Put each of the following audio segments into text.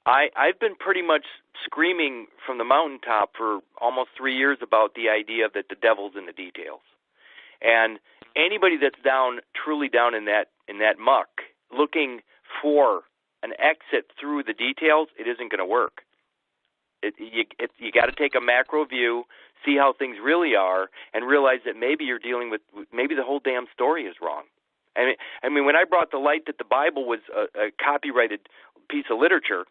I've been pretty much screaming from the mountaintop for almost 3 years about the idea that the devil's in the details. And anybody that's truly down in that muck, looking for an exit through the details, it isn't going to work. You got to take a macro view, see how things really are, and realize that maybe you're dealing with, maybe the whole damn story is wrong. I mean, when I brought to light that the Bible was a copyrighted piece of literature,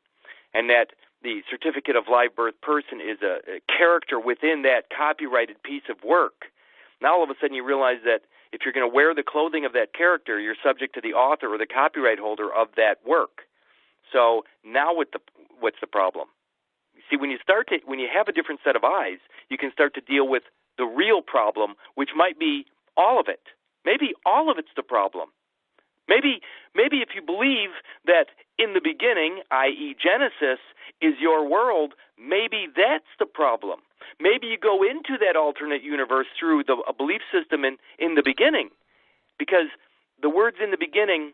and that the certificate of live birth person is a character within that copyrighted piece of work, now all of a sudden you realize that if you're going to wear the clothing of that character, you're subject to the author or the copyright holder of that work. So now what's the problem? You see, when you have a different set of eyes, you can start to deal with the real problem, which might be all of it. Maybe all of it's the problem. Maybe if you believe that in the beginning, i.e. Genesis, is your world, maybe that's the problem. Maybe you go into that alternate universe through a belief system in the beginning, because the words in the beginning,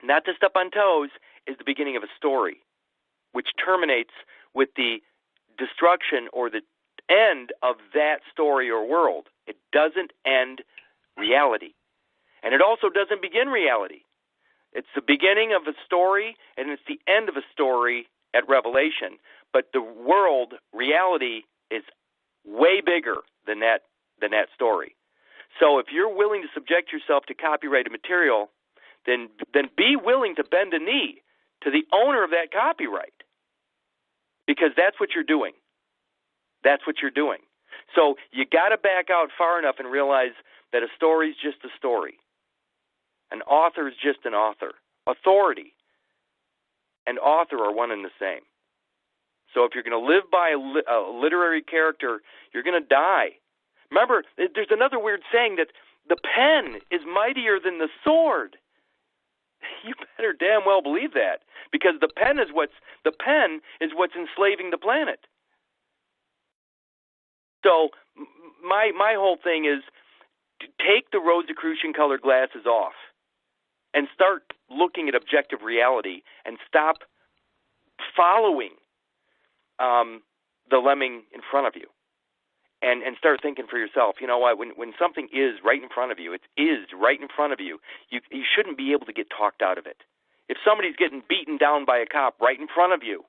not to step on toes, is the beginning of a story, which terminates with the destruction or the end of that story or world. It doesn't end reality. And it also doesn't begin reality. It's the beginning of a story, and it's the end of a story at Revelation. But the world, reality, is way bigger than that story. So if you're willing to subject yourself to copyrighted material, then be willing to bend a knee to the owner of that copyright, because that's what you're doing. That's what you're doing. So you got to back out far enough and realize that a story is just a story. An author is just an author. Authority and author are one and the same. So if you're going to live by a literary character, you're going to die. Remember, there's another weird saying that the pen is mightier than the sword. You better damn well believe that, because the pen is what's enslaving the planet. So my whole thing is to take the Rosicrucian colored glasses off and start looking at objective reality, and stop following the lemming in front of you, and start thinking for yourself. You know what? When something is right in front of you, it is right in front of you. You shouldn't be able to get talked out of it. If somebody's getting beaten down by a cop right in front of you,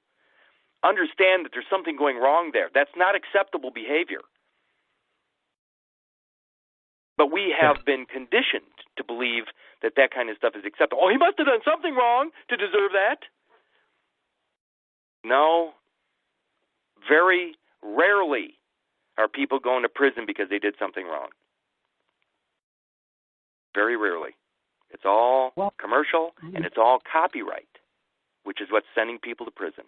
understand that there's something going wrong there. That's not acceptable behavior. But we have been conditioned to believe that kind of stuff is acceptable. Oh, he must have done something wrong to deserve that. No. Very rarely are people going to prison because they did something wrong. Very rarely. It's all commercial, and it's all copyright, which is what's sending people to prison.